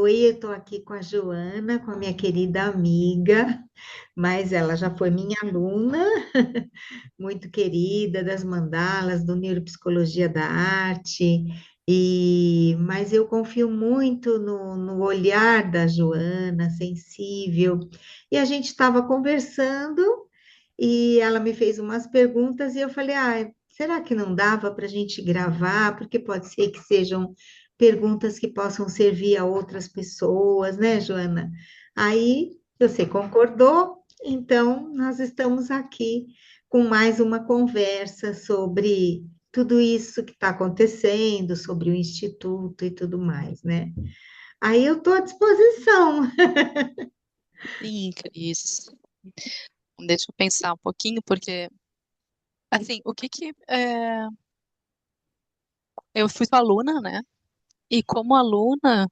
Oi, eu estou aqui com a Joana, com a minha querida amiga, mas ela já foi minha aluna, muito querida, das mandalas, do Neuropsicologia da Arte, mas eu confio muito no olhar da Joana, sensível, e a gente estava conversando e ela me fez umas perguntas e eu falei, será que não dava para a gente gravar? Porque pode ser que sejam perguntas que possam servir a outras pessoas, né, Joana? Aí você concordou, então nós estamos aqui com mais uma conversa sobre tudo isso que está acontecendo, sobre o Instituto e tudo mais, né? Aí eu estou à disposição. Sim, Cris. Deixa eu pensar um pouquinho, porque, assim, eu fui sua aluna, né? E como aluna,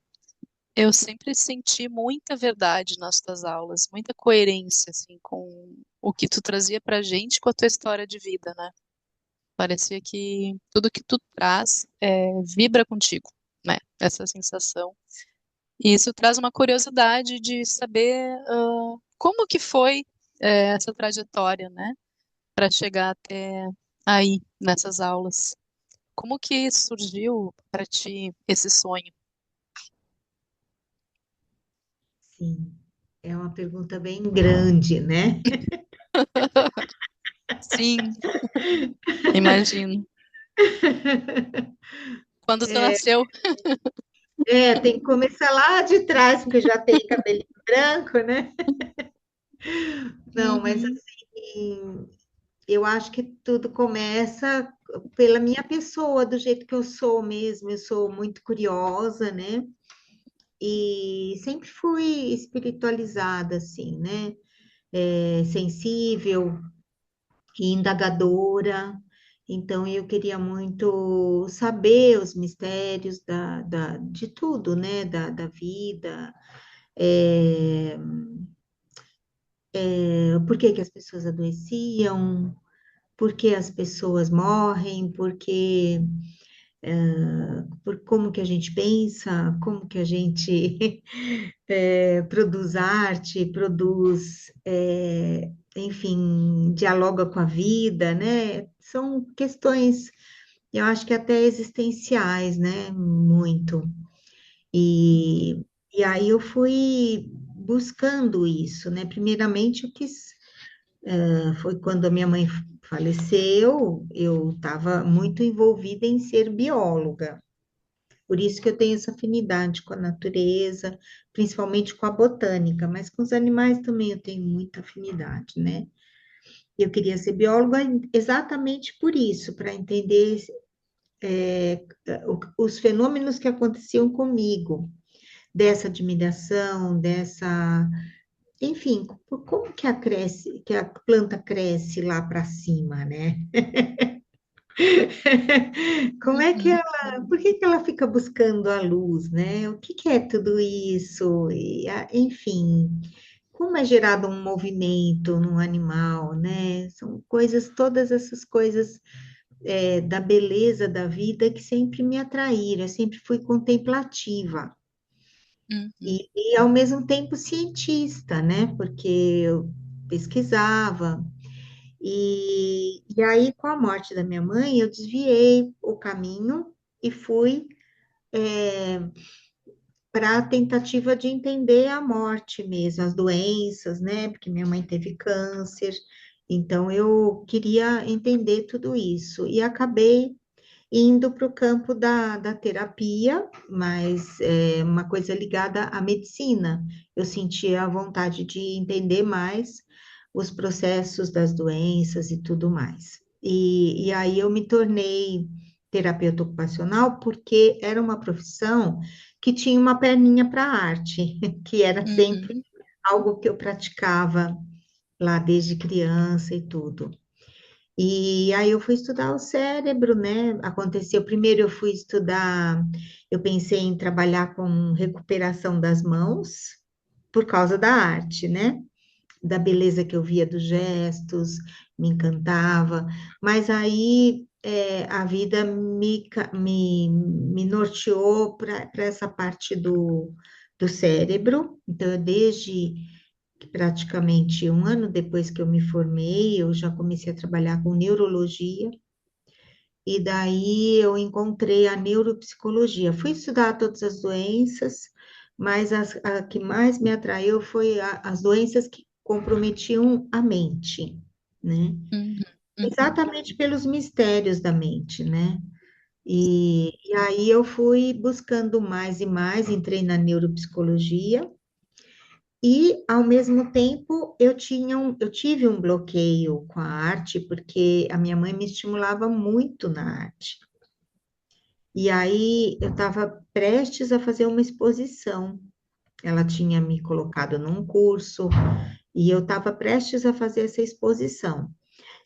eu sempre senti muita verdade nas tuas aulas, muita coerência, assim, com o que tu trazia pra gente com a tua história de vida, né? Parecia que tudo que tu traz vibra contigo, né? Essa sensação. E isso traz uma curiosidade de saber como que foi essa trajetória, né? Para chegar até aí nessas aulas. Como que surgiu para ti esse sonho? Sim, é uma pergunta bem grande, né? Sim, imagino. Quando tu nasceu. Tem que começar lá de trás, porque já tem cabelinho branco, né? Não, mas Uhum, assim, eu acho que tudo começa pela minha pessoa, do jeito que eu sou mesmo. Eu sou muito curiosa, né? E sempre fui espiritualizada, assim, né? Sensível e indagadora. Então, eu queria muito saber os mistérios de tudo, né? Da vida. É, por que que as pessoas adoeciam, por que as pessoas morrem, por como que a gente pensa, como que a gente produz arte, enfim, dialoga com a vida, né? São questões, eu acho que até existenciais, né? Muito. E, e aí eu fui buscando isso, né? Primeiramente, eu quis foi quando a minha mãe faleceu, eu estava muito envolvida em ser bióloga. Por isso que eu tenho essa afinidade com a natureza, principalmente com a botânica, mas com os animais também eu tenho muita afinidade, né? Eu queria ser bióloga exatamente por isso, para entender os fenômenos que aconteciam comigo, dessa admiração, enfim, como que que a planta cresce lá para cima, né? Como é que uhum, por que que ela fica buscando a luz, né? O que que é tudo isso? Enfim, como é gerado um movimento num animal, né? São coisas, todas essas coisas da beleza da vida que sempre me atraíram, eu sempre fui contemplativa. uhum, E ao mesmo tempo cientista, né? Porque eu pesquisava, e aí, com a morte da minha mãe, eu desviei o caminho e fui para a tentativa de entender a morte mesmo, as doenças, né? Porque minha mãe teve câncer, então eu queria entender tudo isso. E acabei indo para o campo da terapia, mas é uma coisa ligada à medicina. Eu sentia a vontade de entender mais os processos das doenças e tudo mais. E aí eu me tornei terapeuta ocupacional porque era uma profissão que tinha uma perninha para a arte, que era sempre uhum. algo que eu praticava lá desde criança e tudo. E aí eu fui estudar o cérebro, né? Aconteceu, primeiro eu fui estudar, eu pensei em trabalhar com recuperação das mãos, por causa da arte, né? Da beleza que eu via dos gestos, me encantava, mas aí a vida me norteou para essa parte do cérebro. Então, desde praticamente um ano depois que eu me formei, eu já comecei a trabalhar com neurologia, e daí eu encontrei a neuropsicologia. Fui estudar todas as doenças, mas a que mais me atraiu foi as doenças que comprometiam a mente, né? Uhum, uhum, Exatamente pelos mistérios da mente, né? E aí eu fui buscando mais e mais, entrei na neuropsicologia, e, ao mesmo tempo, eu tive um bloqueio com a arte, porque a minha mãe me estimulava muito na arte. E aí, eu estava prestes a fazer uma exposição. Ela tinha me colocado num curso, e eu estava prestes a fazer essa exposição.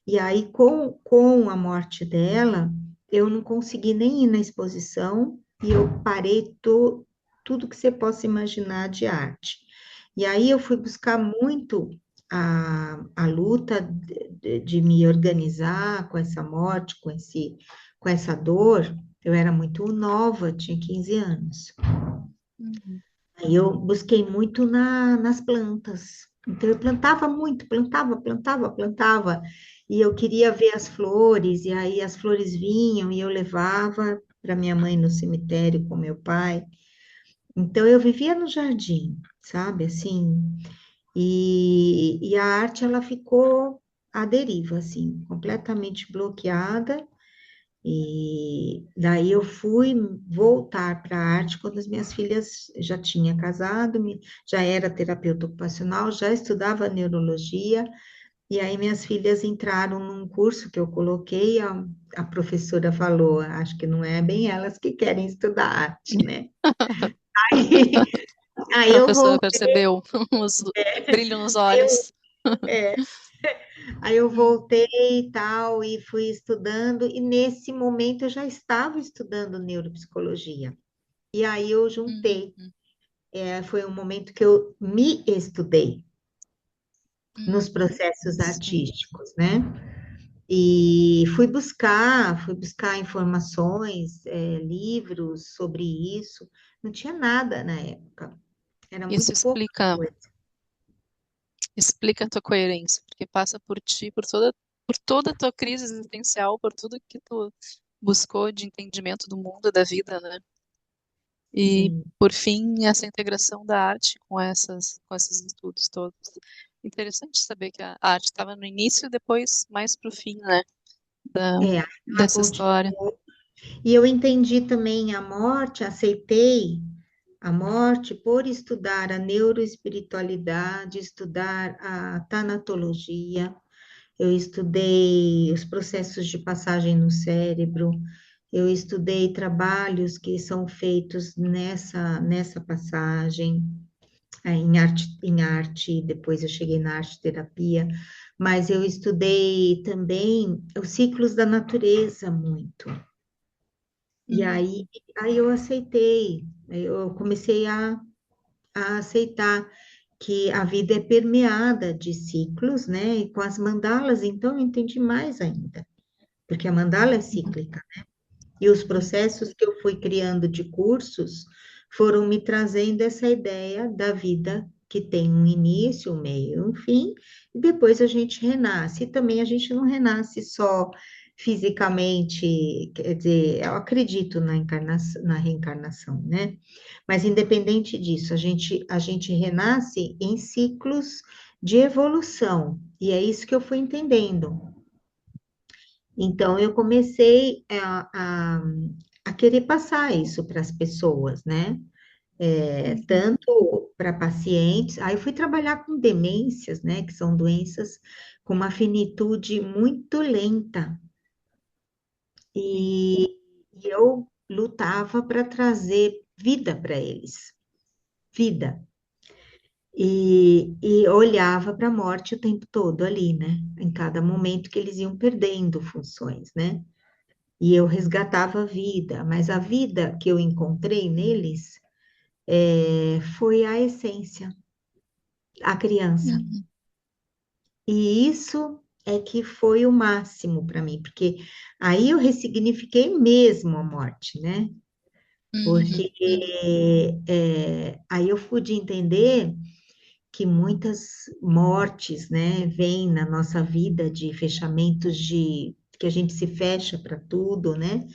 E aí, com a morte dela, eu não consegui nem ir na exposição, e eu parei tudo que você possa imaginar de arte. E aí eu fui buscar muito a luta de me organizar com essa morte, com essa dor. Eu era muito nova, tinha 15 anos. uhum. Aí eu busquei muito nas plantas. Então eu plantava muito, plantava. E eu queria ver as flores, e aí as flores vinham e eu levava para minha mãe no cemitério com meu pai. Então eu vivia no jardim, sabe? Assim, e a arte ela ficou à deriva, assim, completamente bloqueada. E daí eu fui voltar para a arte quando as minhas filhas já tinha casado, já era terapeuta ocupacional, já estudava neurologia, e aí minhas filhas entraram num curso que eu coloquei, a professora falou, acho que não é bem elas que querem estudar arte, né? Aí eu Professora voltei, percebeu os brilho nos aí eu, olhos. é, aí eu Hum, voltei e tal, e fui estudando, e nesse momento eu já estava estudando neuropsicologia. E aí eu juntei, uhum, foi um momento que eu me estudei nos uhum. processos Sim. artísticos, né? E fui buscar informações, livros sobre isso. Não tinha nada na época, era Isso muito pouca coisa. explica a tua coerência, porque passa por ti, por toda a tua crise existencial, por tudo que tu buscou de entendimento do mundo, da vida, né? E, Sim, por fim, essa integração da arte com esses estudos todos. Interessante saber que a arte estava no início e depois mais para o fim, né, ela dessa história. continuou. E eu entendi também a morte, aceitei a morte por estudar a neuroespiritualidade, estudar a tanatologia. Eu estudei os processos de passagem no cérebro, eu estudei trabalhos que são feitos nessa passagem, em arte, depois eu cheguei na arte terapia, mas eu estudei também os ciclos da natureza muito. E aí, Uhum, aí eu aceitei, eu comecei a aceitar que a vida é permeada de ciclos, né? E com as mandalas, então, eu entendi mais ainda, porque a mandala é uhum, cíclica. E os sim. processos que eu fui criando de cursos foram me trazendo essa ideia da vida que tem um início, um meio, um fim, e depois a gente renasce. E também a gente não renasce só fisicamente, quer dizer, eu acredito na reencarnação, né? Mas independente disso, a gente renasce em ciclos de evolução, e é isso que eu fui entendendo. Então, eu comecei a querer passar isso para as pessoas, né? Uhum, Tanto para pacientes, aí eu fui trabalhar com demências, né? Que são doenças com uma finitude muito lenta, sim. e eu lutava para trazer vida para eles, vida. E olhava para a morte o tempo todo ali, né? Em cada momento que eles iam perdendo funções, né? E eu resgatava a vida, mas a vida que eu encontrei neles foi a essência, a criança. Uhum, E isso é que foi o máximo para mim, porque aí eu ressignifiquei mesmo a morte, né? Uhum. porque aí eu pude entender que muitas mortes, né, vêm na nossa vida de fechamentos de que a gente se fecha para tudo, né?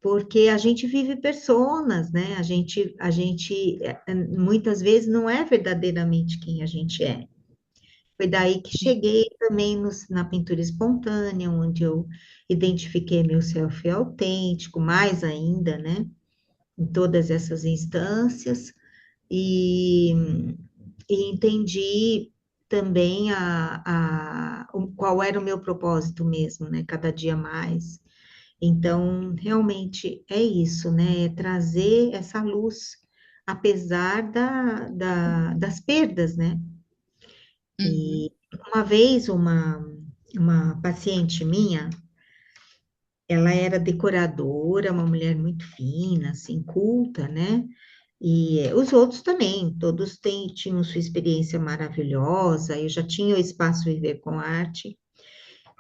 Porque a gente vive personas, né? A gente muitas vezes não é verdadeiramente quem a gente é. Foi daí que cheguei também na pintura espontânea, onde eu identifiquei meu self autêntico, mais ainda, né? Em todas essas instâncias, e, e entendi também qual era o meu propósito mesmo, né? Cada dia mais. Então, realmente é isso, né? É trazer essa luz, apesar das perdas, né? Uhum. E uma vez uma paciente minha, ela era decoradora, uma mulher muito fina, assim, culta, né? E os outros também, todos tinham sua experiência maravilhosa, eu já tinha o espaço Viver com Arte,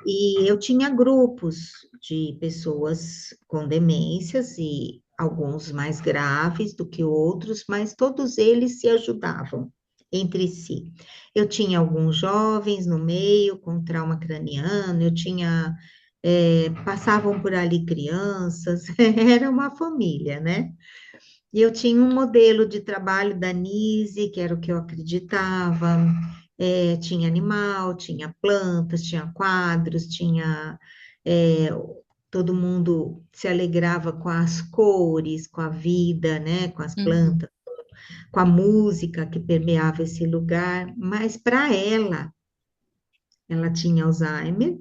e eu tinha grupos de pessoas com demências, e alguns mais graves do que outros, mas todos eles se ajudavam entre si. Eu tinha alguns jovens no meio com trauma craniano, eu tinha, passavam por ali crianças, era uma família, né? E eu tinha um modelo de trabalho da Nise, que era o que eu acreditava. Tinha animal, tinha plantas, tinha quadros, tinha. é, Todo mundo se alegrava com as cores, com a vida, né? Com as Uhum. plantas, com a música que permeava esse lugar. Mas para ela tinha Alzheimer,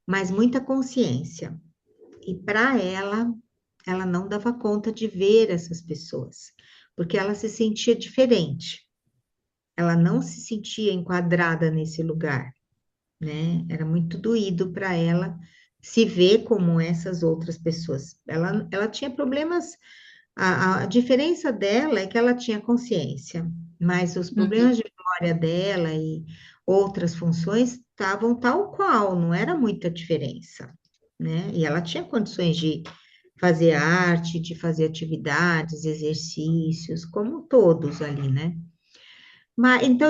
mas muita consciência. E para ela não dava conta de ver essas pessoas, porque ela se sentia diferente, ela não se sentia enquadrada nesse lugar, né? Era muito doído para ela se ver como essas outras pessoas. Ela tinha problemas, a diferença dela é que ela tinha consciência, mas os Uhum. problemas de memória dela e outras funções estavam tal qual, não era muita diferença, né? E ela tinha condições de fazer arte, de fazer atividades, exercícios, como todos ali, né? Mas então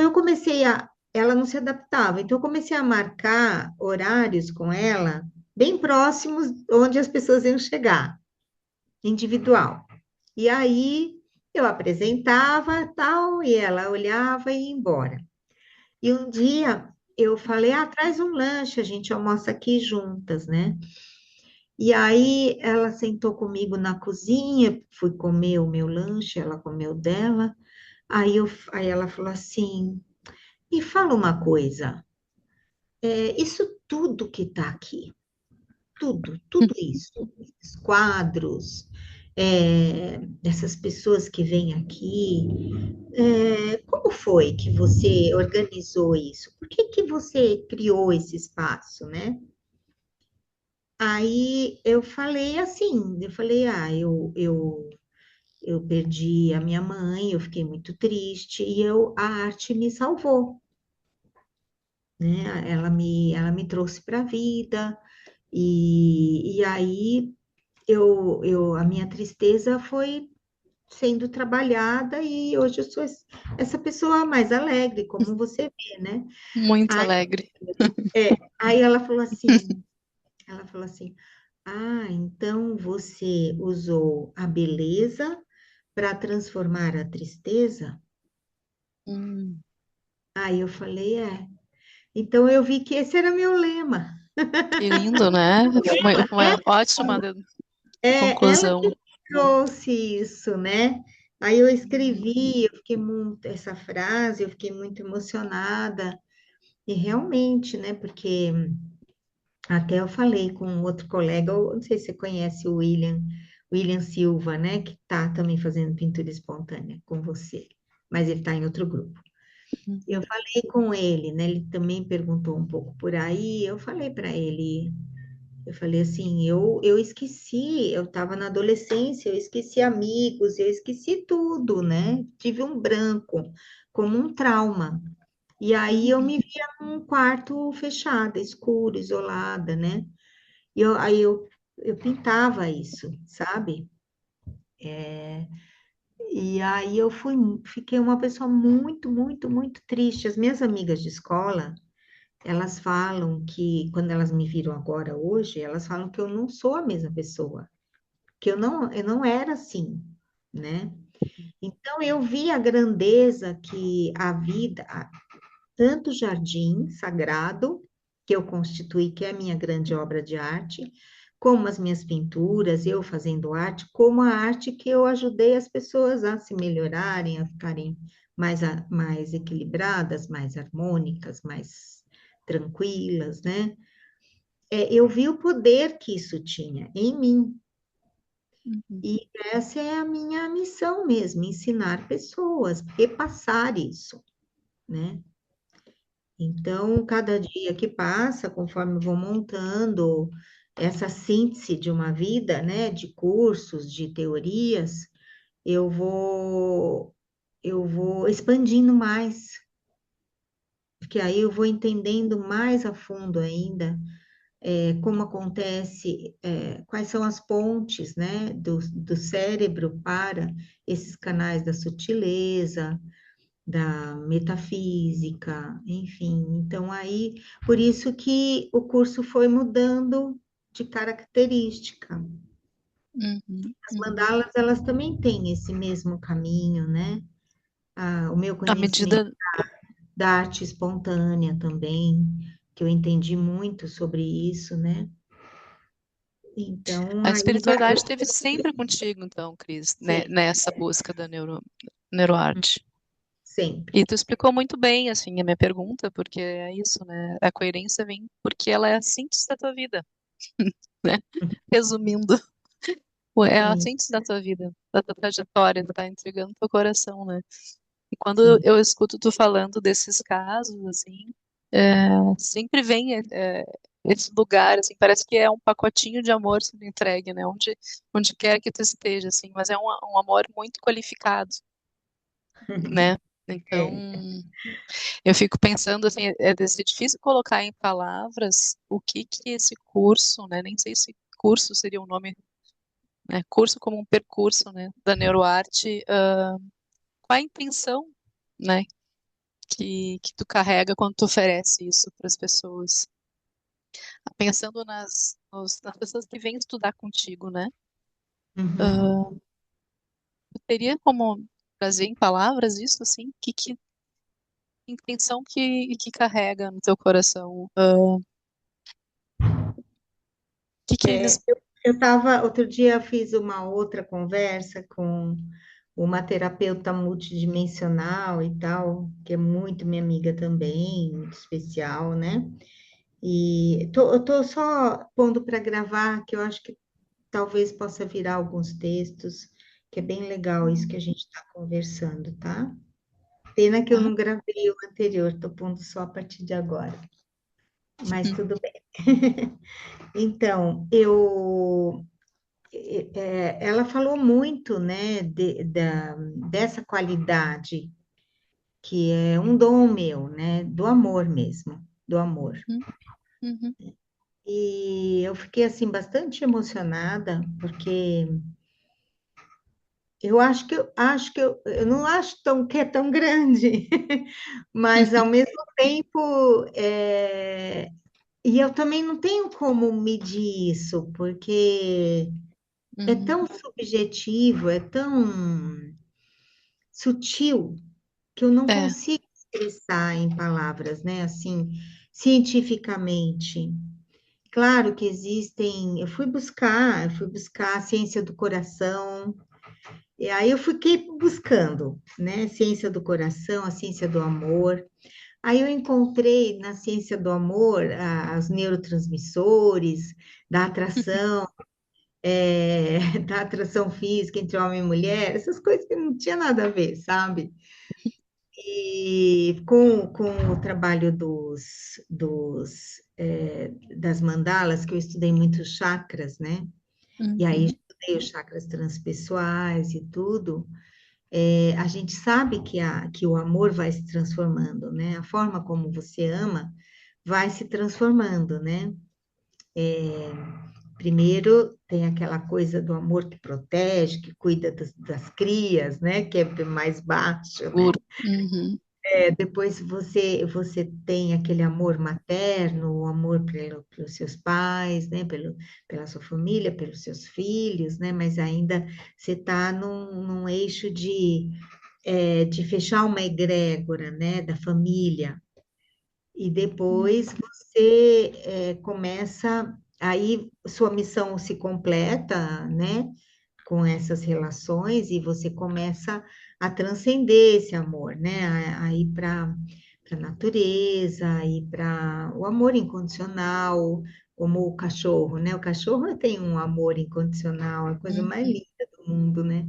ela não se adaptava, então eu comecei a marcar horários com ela bem próximos onde as pessoas iam chegar, individual. E aí eu apresentava tal e ela olhava e ia embora. E um dia eu falei, traz um lanche, a gente almoça aqui juntas, né? E aí ela sentou comigo na cozinha, fui comer o meu lanche, ela comeu o dela. Aí ela falou assim: me fala uma coisa, isso tudo que está aqui, tudo isso, esses quadros, essas pessoas que vêm aqui, como foi que você organizou isso? Por que que você criou esse espaço, né? Aí eu falei assim, eu falei, eu perdi a minha mãe, eu fiquei muito triste e a arte me salvou, né? Ela me trouxe para a vida e aí a minha tristeza foi sendo trabalhada e hoje eu sou essa pessoa mais alegre, como você vê, né? Muito Aí, alegre. aí ela falou assim, então você usou a beleza para transformar a tristeza? Hum. Aí eu falei, é. Então eu vi que esse era meu lema. Que lindo, né? Uma ótima Ela conclusão. que trouxe isso, né? Aí eu escrevi, eu fiquei muito, essa frase, eu fiquei muito emocionada. E realmente, né? Porque até eu falei com um outro colega, eu não sei se você conhece o William Silva, né? Que tá também fazendo pintura espontânea com você, mas ele está em outro grupo. Eu falei com ele, né? Ele também perguntou um pouco por aí. Eu falei para ele, eu falei assim, eu esqueci, eu estava na adolescência, eu esqueci amigos, eu esqueci tudo, né? Tive um branco, como um trauma. E aí eu Uhum. me via num quarto fechado, escuro, isolada, né? Aí eu pintava isso, sabe? E aí fiquei uma pessoa muito, muito, muito triste. As minhas amigas de escola, elas falam que, quando elas me viram agora hoje, elas falam que eu não sou a mesma pessoa, que eu não era assim, né? Então eu vi a grandeza que a vida, tanto o jardim sagrado, que eu constituí, que é a minha grande obra de arte, como as minhas pinturas, eu fazendo arte, como a arte que eu ajudei as pessoas a se melhorarem, a ficarem mais equilibradas, mais harmônicas, mais tranquilas, né? Eu vi o poder que isso tinha em mim. Uhum. E essa é a minha missão mesmo, ensinar pessoas, repassar isso, né? Então, cada dia que passa, conforme eu vou montando essa síntese de uma vida, né, de cursos, de teorias, eu vou eu vou expandindo mais, porque aí eu vou entendendo mais a fundo ainda como acontece, quais são as pontes, né, do cérebro para esses canais da sutileza, da metafísica, enfim. Então, aí, por isso que o curso foi mudando de característica. Uhum. As Uhum. mandalas, elas também têm esse mesmo caminho, né? O meu À medida, conhecimento da arte espontânea também, que eu entendi muito sobre isso, né? Então, a aí vai. espiritualidade esteve sempre contigo, então, Cris, né, Sempre, nessa busca da neuroarte. sempre. E tu explicou muito bem, assim, a minha pergunta, porque é isso, né? A coerência vem porque ela é a síntese da tua vida, né? Resumindo, é a Sim, síntese da tua vida, da tua trajetória, tu tá entregando teu coração, né? E quando sim. eu escuto tu falando desses casos, assim, sempre vem esse lugar, assim, parece que é um pacotinho de amor sendo entregue, né? Onde quer que tu esteja, assim, mas é um amor muito qualificado, né? Então, É. eu fico pensando, assim, deve ser difícil colocar em palavras o que que esse curso, né? Nem sei se curso seria o nome, né? Curso como um percurso, né? Da neuroarte, qual a intenção, né? Que tu carrega quando tu oferece isso para as pessoas. Pensando nas pessoas que vêm estudar contigo, né? Uhum. Ah, tu teria como trazer em palavras isso, assim? Que intenção que carrega no teu coração? Que É, eles... eu estava, outro dia eu fiz uma outra conversa com uma terapeuta multidimensional e tal, que é muito minha amiga também, muito especial, né? E eu tô só pondo para gravar, que eu acho que talvez possa virar alguns textos, que é bem legal isso que a gente está conversando, tá? Pena que eu Ah, não gravei o anterior, tô pondo só a partir de agora, mas hum, tudo bem. Então, ela falou muito, né, dessa qualidade, que é um dom meu, né, do amor mesmo, do amor. uhum, uhum, E eu fiquei, assim, bastante emocionada, porque eu não acho que é tão grande, mas ao mesmo tempo, e eu também não tenho como medir isso, porque é uhum. tão subjetivo, é tão sutil que eu não É, consigo expressar em palavras, né? Assim, cientificamente. Claro que existem. Eu fui buscar a ciência do coração, e aí eu fiquei buscando, né? Ciência do coração, a ciência do amor. Aí eu encontrei na ciência do amor os neurotransmissores, da atração, da atração física entre homem e mulher, essas coisas que não tinha nada a ver, sabe? E com o trabalho das mandalas, que eu estudei muitos chakras, né? E aí uhum, estudei os chakras transpessoais e tudo, a gente sabe que o amor vai se transformando, né? A forma como você ama vai se transformando, né? Primeiro tem aquela coisa do amor que protege, que cuida das crias, né? Que é mais baixo, né? Puro. Uhum, Depois você tem aquele amor materno, o amor pelos seus pais, né? Pela sua família, pelos seus filhos, né? Mas ainda você está num eixo de fechar uma egrégora, né? Da família. E depois você começa, aí sua missão se completa, né? Com essas relações e você começa a transcender esse amor, né? A ir para a natureza, a ir para o amor incondicional, como o cachorro, né? O cachorro tem um amor incondicional, a coisa mais uhum, linda do mundo, né?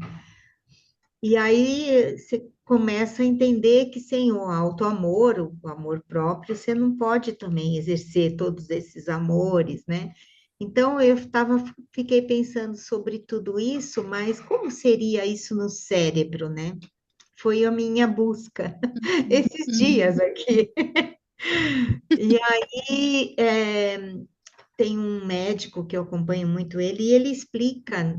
E aí você começa a entender que sem o auto-amor, o amor próprio, você não pode também exercer todos esses amores, né? Então fiquei pensando sobre tudo isso, mas como seria isso no cérebro, né? Foi a minha busca uhum, esses uhum, dias aqui. E aí tem um médico que eu acompanho muito ele, e ele explica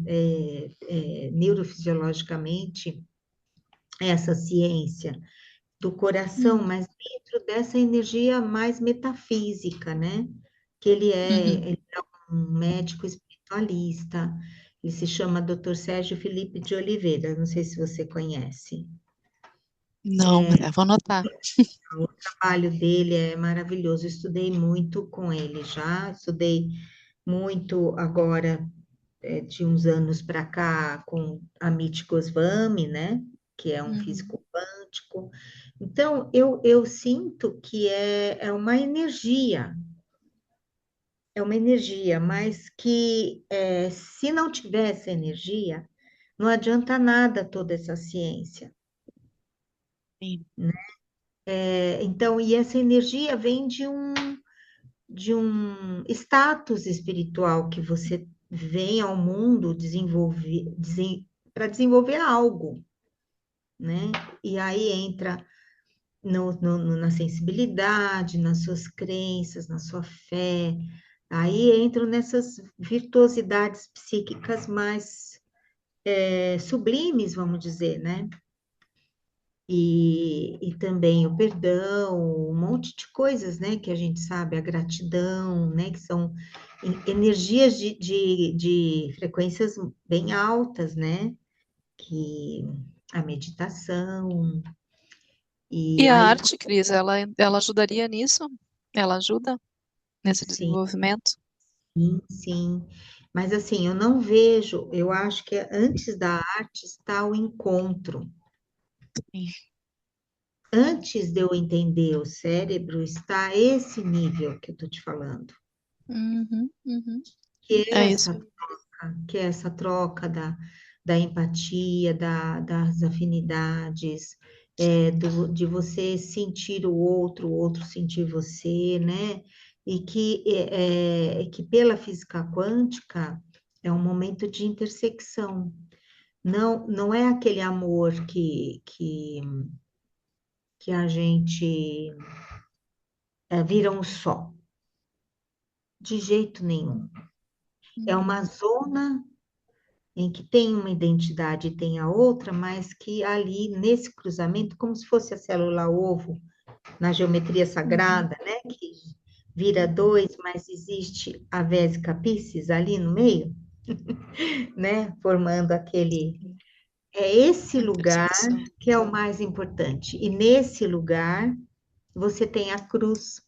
neurofisiologicamente essa ciência do coração, uhum, mas dentro dessa energia mais metafísica, né? Que uhum. ele é um médico espiritualista, ele se chama Dr. Sérgio Felipe de Oliveira, não sei se você conhece. Não, mas eu vou anotar. O trabalho dele é maravilhoso, eu estudei muito com ele já, estudei muito agora, de uns anos para cá, com Amit Goswami, né? Que é um Uhum, físico quântico. Então, eu sinto que é uma energia, mas que se não tivesse energia, não adianta nada toda essa ciência. sim. Então, e essa energia vem de um status espiritual que você vem ao mundo para desenvolver algo, né? E aí entra na sensibilidade, nas suas crenças, na sua fé. Aí entram nessas virtuosidades psíquicas mais sublimes, vamos dizer, né? E também o perdão, um monte de coisas, né? Que a gente sabe, a gratidão, né? Que são energias de frequências bem altas, né? Que a meditação, E e a aí, arte, Cris, ela ajudaria nisso? Ela ajuda nesse sim. desenvolvimento? Sim, sim. Mas assim, eu não vejo, eu acho que antes da arte está o encontro. Sim. Antes de eu entender o cérebro, está esse nível que eu estou te falando, Uhum, uhum. que é É isso. essa troca da empatia, das afinidades, de você sentir o outro sentir você, né? E que pela física quântica é um momento de intersecção. Não, não é aquele amor que a gente vira um só, de jeito nenhum. É Uhum, uma zona em que tem uma identidade e tem a outra, mas que ali, nesse cruzamento, como se fosse a célula ovo, na geometria uhum. sagrada, né? Que vira dois, mas existe a vésica piscis ali no meio, né? Formando aquele. É esse lugar Intersecção. que é o mais importante. E nesse lugar você tem a cruz,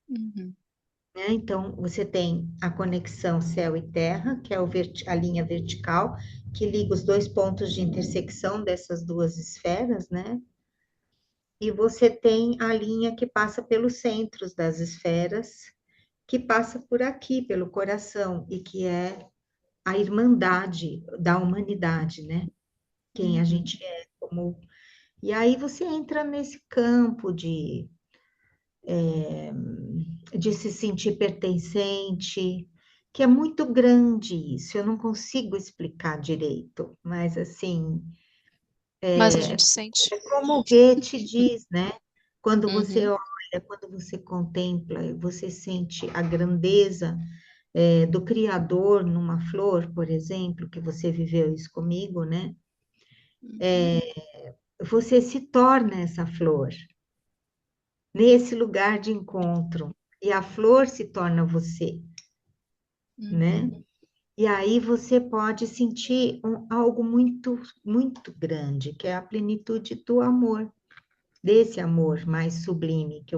Uhum, né? Então você tem a conexão céu e terra, que é a linha vertical, que liga os dois pontos de intersecção dessas duas esferas, né? E você tem a linha que passa pelos centros das esferas, que passa por aqui, pelo coração, e que é a irmandade da humanidade, né? Quem a uhum. gente é, como. E aí você entra nesse campo de se sentir pertencente, que é muito grande isso, eu não consigo explicar direito, mas assim, Mas a gente sente. como o Goethe diz, né? Quando você Uhum, olha, quando você contempla, você sente a grandeza, do Criador numa flor, por exemplo, que você viveu isso comigo, né? Uhum, Você se torna essa flor nesse lugar de encontro. E a flor se torna você, né? uhum, E aí você pode sentir algo muito, muito grande, que é a plenitude do amor, desse amor mais sublime que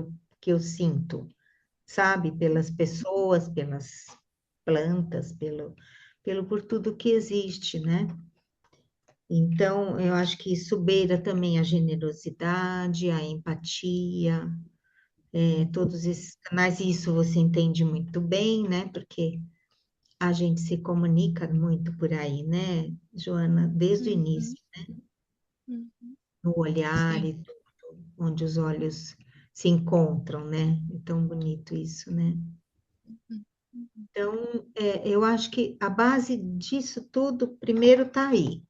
eu sinto, sabe? Pelas pessoas, pelas plantas, por tudo que existe, né? Então, eu acho que isso beira também a generosidade, a empatia, todos esses canais, e isso você entende muito bem, né? Porque a gente se comunica muito por aí, né, Joana, desde o uhum, início, uhum. no olhar Sim. e tudo, onde os olhos se encontram, né? É tão bonito isso, né? Uhum, uhum. Então, eu acho que a base disso tudo, primeiro, está aí,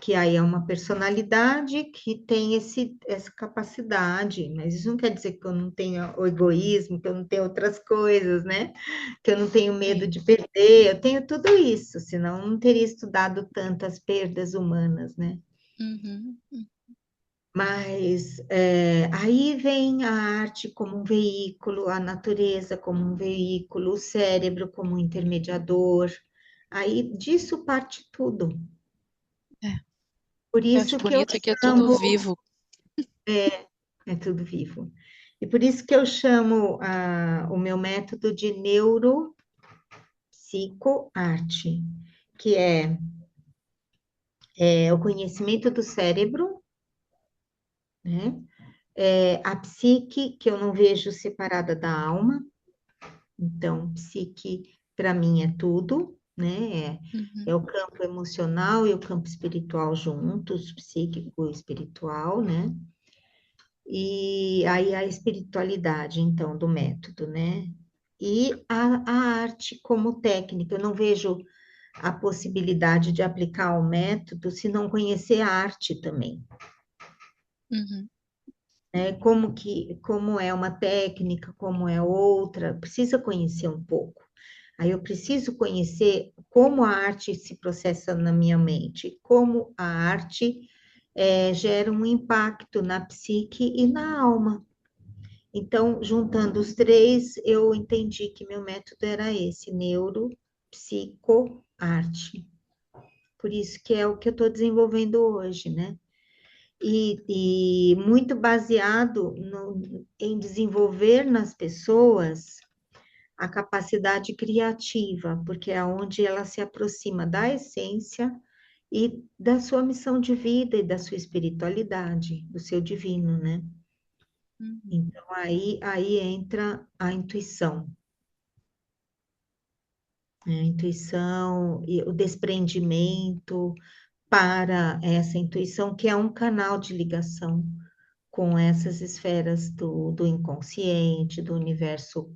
que aí é uma personalidade que tem essa capacidade, mas isso não quer dizer que eu não tenha o egoísmo, que eu não tenho outras coisas, né? Que eu não tenho medo Sim. de perder, eu tenho tudo isso, senão eu não teria estudado tantas perdas humanas, né? Uhum, uhum, Mas aí vem a arte como um veículo, a natureza como um veículo, o cérebro como um intermediador, aí disso parte tudo. é. Por Eu acho isso que eu bonito que é tudo chamo. vivo. É tudo vivo. E por isso que eu chamo o meu método de neuropsicoarte, que é o conhecimento do cérebro, né? A psique, que eu não vejo separada da alma. Então, psique, para mim, é tudo, né? É Uhum, o campo emocional e o campo espiritual juntos, psíquico e espiritual, né? E aí a espiritualidade, então, do método, né? E a arte como técnica. Eu não vejo a possibilidade de aplicar o método se não conhecer a arte também, uhum, né? Como é uma técnica, como é outra, precisa conhecer um pouco. Aí eu preciso conhecer como a arte se processa na minha mente, como a arte gera um impacto na psique e na alma. Então, juntando os três, eu entendi que meu método era esse, neuropsicoarte. Por isso que é o que eu estou desenvolvendo hoje, né? E muito baseado em desenvolver nas pessoas a capacidade criativa, porque é onde ela se aproxima da essência e da sua missão de vida e da sua espiritualidade, do seu divino, né? uhum. Então, aí entra a intuição, né? A intuição e o desprendimento para essa intuição, que é um canal de ligação com essas esferas do inconsciente, do universo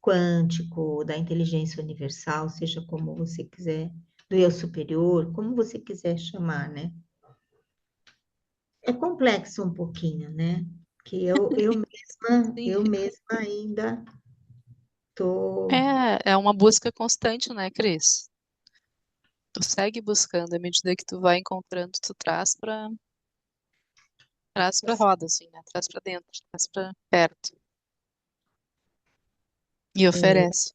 quântico, da inteligência universal, seja como você quiser, do eu superior, como você quiser chamar, né? É complexo um pouquinho, né? Que eu Sim. mesma ainda tô. É uma busca constante, né, Cris? Tu segue buscando, à medida que tu vai encontrando, tu traz pra roda, assim, né? Traz pra dentro, traz pra perto. E oferece.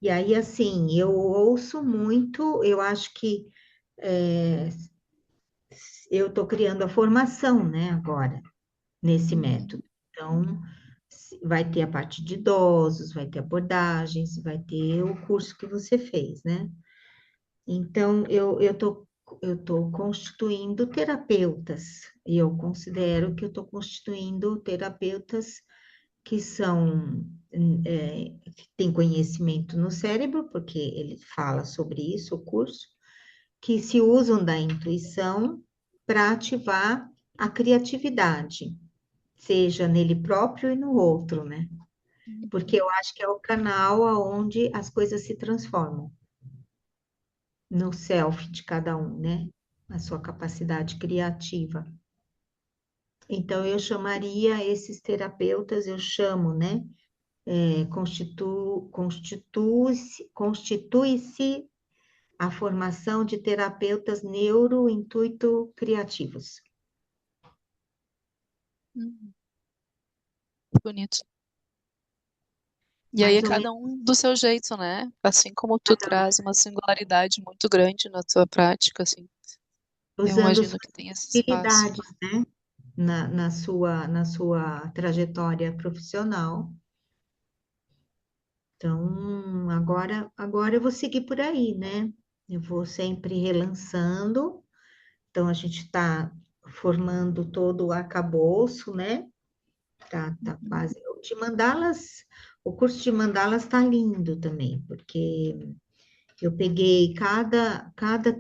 E aí, assim, eu ouço muito, eu acho que é, eu estou criando a formação, né, agora, nesse Uhum, método. Então, vai ter a parte de idosos, vai ter abordagens, vai ter o curso que você fez, né? Então, eu tô constituindo terapeutas, e eu considero que eu estou constituindo terapeutas que que têm conhecimento no cérebro, porque ele fala sobre isso, o curso, que se usam da intuição para ativar a criatividade, seja nele próprio e no outro, né? Porque uhum, eu acho que é o canal aonde as coisas se transformam, no self de cada um, né? A sua capacidade criativa. Então, eu chamaria esses terapeutas, eu chamo, né? constitui-se a formação de terapeutas neurointuito-criativos. Hum, bonito. E aí é Mais ou menos cada um do seu jeito, né? Assim como tu traz uma singularidade muito grande na tua prática, assim, eu usando imagino suas que tem esse espaço. habilidades, né? Na sua trajetória profissional. Então, agora eu vou seguir por aí, né? Eu vou sempre relançando. Então, a gente está formando todo o arcabouço, né? Tá Uhum, quase. O curso de mandalas está lindo também, porque eu peguei cada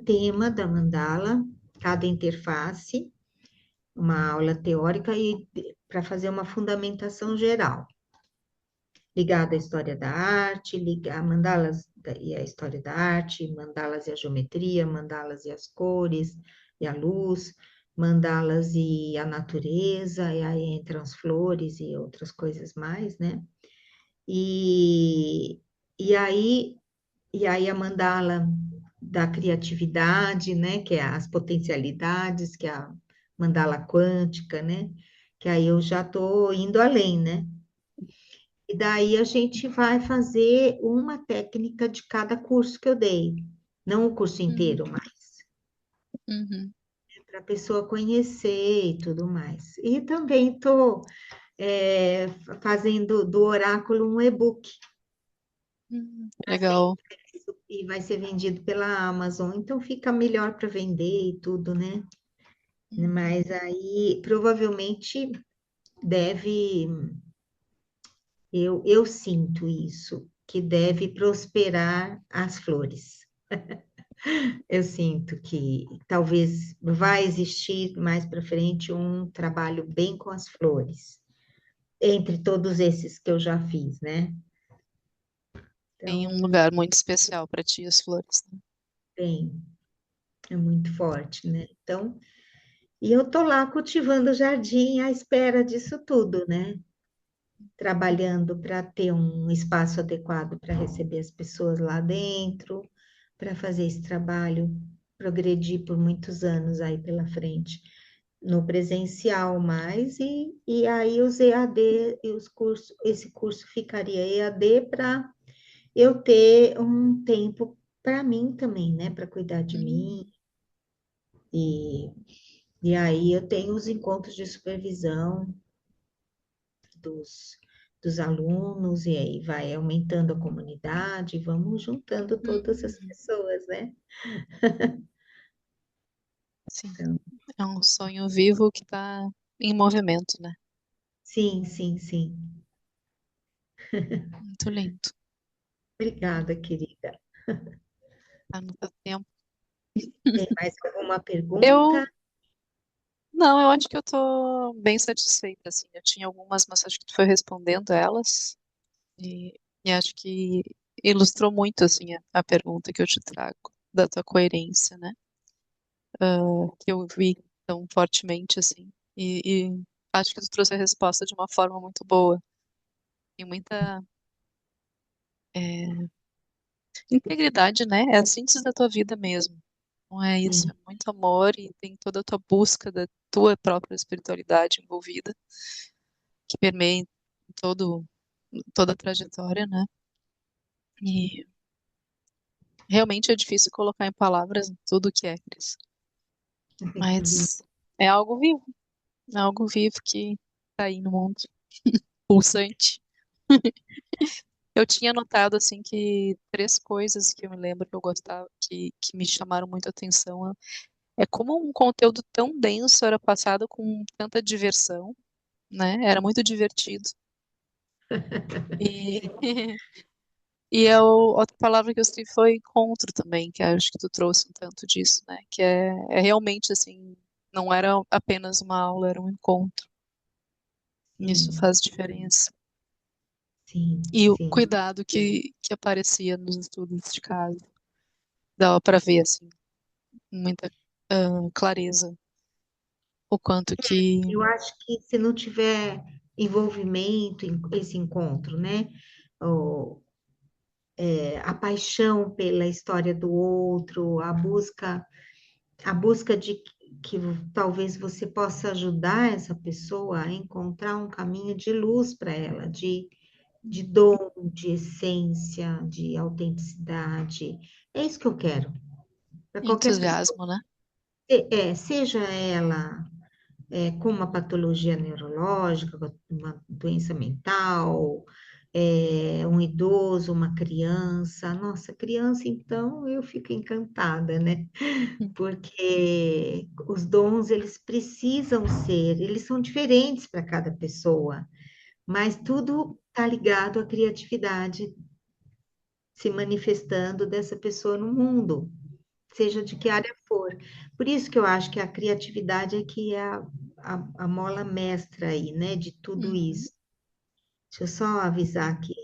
tema da mandala, cada interface, uma aula teórica e para fazer uma fundamentação geral, ligada à história da arte, ligar mandalas e a história da arte, mandalas e a geometria, mandalas e as cores e a luz, mandalas e a natureza, e aí entram as flores e outras coisas mais, né? E, e aí e aí a mandala da criatividade, né, que é as potencialidades, que é a mandala quântica, né, que aí eu já estou indo além, né? E daí a gente vai fazer uma técnica de cada curso que eu dei, não o curso uhum, inteiro, mas uhum, para a pessoa conhecer e tudo mais. E também estou fazendo do oráculo um e-book legal. e vai ser vendido pela Amazon, então fica melhor para vender e tudo, né? Uhum, Mas aí provavelmente deve, eu sinto isso, que deve prosperar as flores. Eu sinto que talvez vai existir mais para frente um trabalho bem com as flores, entre todos esses que eu já fiz, né? tem um Então, lugar muito especial para ti, as flores, né? tem, é muito forte, né? Então, e eu tô lá cultivando o jardim à espera disso tudo, né? Trabalhando para ter um espaço adequado para receber as pessoas lá dentro, para fazer esse trabalho progredir por muitos anos aí pela frente, no presencial mais, e aí os EAD e os cursos, esse curso ficaria EAD para eu ter um tempo para mim também, né, para cuidar de Hum, mim, e, e aí eu tenho os encontros de supervisão dos, dos alunos, e aí vai aumentando a comunidade, vamos juntando todas as uhum. pessoas, né? Sim, Então, é um sonho vivo que está em movimento, né? sim, sim, sim. Muito lindo. Obrigada, querida. Tá no teu tempo. Tem mais alguma Eu, pergunta? não, eu acho que eu tô bem satisfeita, assim. Eu tinha algumas, mas acho que tu foi respondendo elas. E acho que ilustrou muito, assim, a pergunta que eu te trago, da tua coerência, né? Que eu vi tão fortemente, assim. E acho que tu trouxe a resposta de uma forma muito boa. Tem muita integridade, né? É a síntese da tua vida mesmo. Não é isso, Sim, é muito amor e tem toda a tua busca da tua própria espiritualidade envolvida, que permeia todo, toda a trajetória, né? E realmente é difícil colocar em palavras tudo o que é, Cris. que lindo. Mas é algo vivo que tá aí no mundo, pulsante. Eu tinha notado, assim, que três coisas que eu me lembro que eu gostava, que me chamaram muito a atenção. É como um conteúdo tão denso era passado com tanta diversão, né? Era muito divertido. E, e outra palavra que eu escrevi foi encontro também, que acho que tu trouxe um tanto disso, né? Que é realmente assim, não era apenas uma aula, era um encontro. Isso Sim, faz diferença. sim, E o sim. cuidado que aparecia nos estudos de casa, dava para ver assim, muita clareza o quanto que Eu acho que se não tiver envolvimento, esse encontro, né? O- a paixão pela história do outro, a busca de que talvez você possa ajudar essa pessoa a encontrar um caminho de luz para ela, de dom, de essência, de autenticidade. É isso que eu quero. Para qualquer pessoa, Entusiasmo, né? seja ela com uma patologia neurológica, com uma doença mental, um idoso, uma criança. Nossa, criança, então, eu fico encantada, né? Porque os dons, eles precisam ser, eles são diferentes para cada pessoa, mas tudo está ligado à criatividade se manifestando dessa pessoa no mundo, seja de que área for. Por isso que eu acho que a criatividade é que é a mola mestra aí, né, de tudo Uhum. isso. Deixa eu só avisar aqui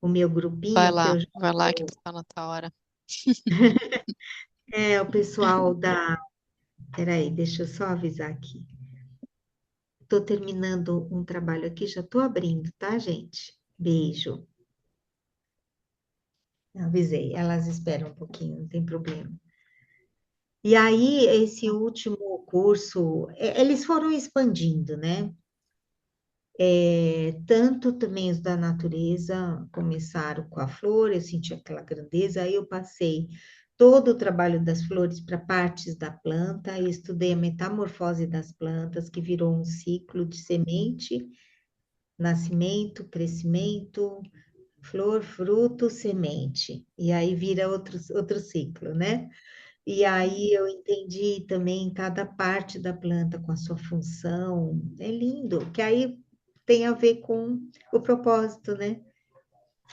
o meu grupinho, que eu já Vai lá que tô... tá na tua hora. O pessoal da... Peraí, deixa eu só avisar aqui. Estou terminando um trabalho aqui, já estou abrindo, tá, gente? Beijo. Avisei, elas esperam um pouquinho, não tem problema. E aí, esse último curso, eles foram expandindo, né? Tanto também os da natureza começaram com a flor, eu senti aquela grandeza, aí eu passei todo o trabalho das flores para partes da planta, e estudei a metamorfose das plantas, que virou um ciclo de semente, nascimento, crescimento, flor, fruto, semente, e aí vira outro ciclo, né? E aí eu entendi também cada parte da planta com a sua função. É lindo, que aí tem a ver com o propósito, né?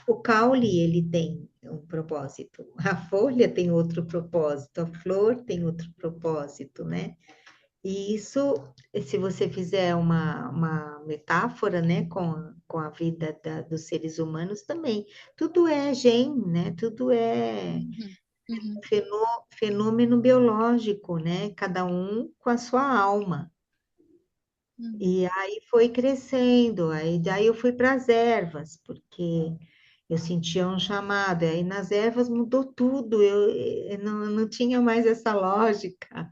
O caule, ele tem um propósito, a folha tem outro propósito, a flor tem outro propósito, né? E isso, se você fizer uma metáfora, né, com a vida dos seres humanos também, tudo é gen, né? Tudo é Uhum. Uhum. fenômeno biológico, né? Cada um com a sua alma. Uhum. E aí foi crescendo, aí daí eu fui para as ervas, porque eu sentia um chamado, e aí nas ervas mudou tudo, eu não tinha mais essa lógica.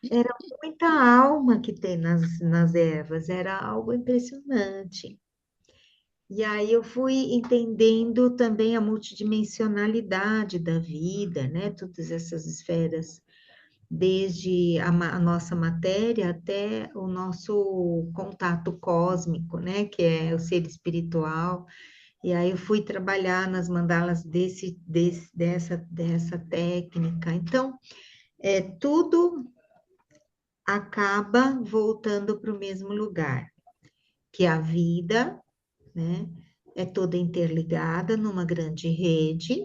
Era muita alma que tem nas ervas, era algo impressionante. E aí eu fui entendendo também a multidimensionalidade da vida, né? Todas essas esferas desde a nossa matéria até o nosso contato cósmico, né, que é o ser espiritual. E aí eu fui trabalhar nas mandalas dessa técnica. Então, tudo acaba voltando para o mesmo lugar, que a vida, né, é toda interligada numa grande rede,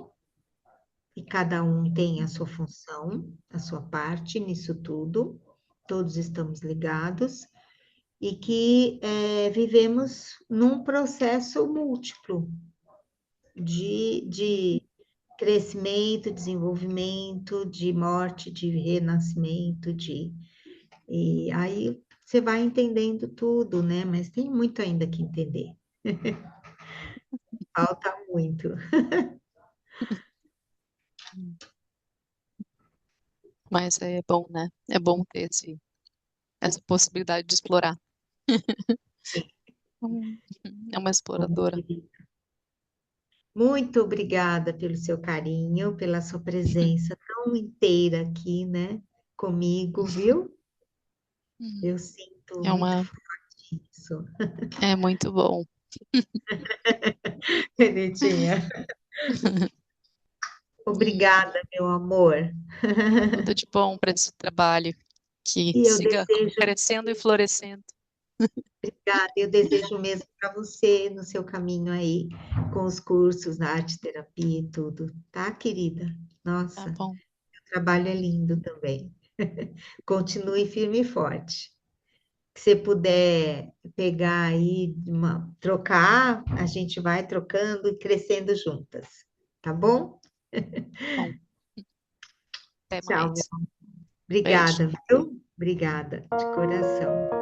e cada um tem a sua função, a sua parte nisso tudo, todos estamos ligados, e que vivemos num processo múltiplo de crescimento, desenvolvimento, de morte, de renascimento, e aí você vai entendendo tudo, né? Mas tem muito ainda que entender, falta muito. Mas é bom, né? É bom ter essa possibilidade de explorar. Hum. É uma Bom, exploradora. querida, muito obrigada pelo seu carinho, pela sua presença tão inteira aqui, né? Comigo, viu? Hum. Eu sinto É muito uma, forte isso. é muito bom. Bonitinha. Hum. Obrigada, meu amor. Tudo de bom para esse trabalho que E eu siga desejo, crescendo e florescendo. obrigada, eu desejo mesmo para você no seu caminho aí, com os cursos na arte terapia e tudo, tá, querida? Tá Nossa, bom. o trabalho é lindo também. Continue firme e forte. Se você puder pegar aí, trocar, a gente vai trocando e crescendo juntas, tá bom? Bom, até Tchau, meu. mais. Beijo. Obrigada, viu? Obrigada, de coração.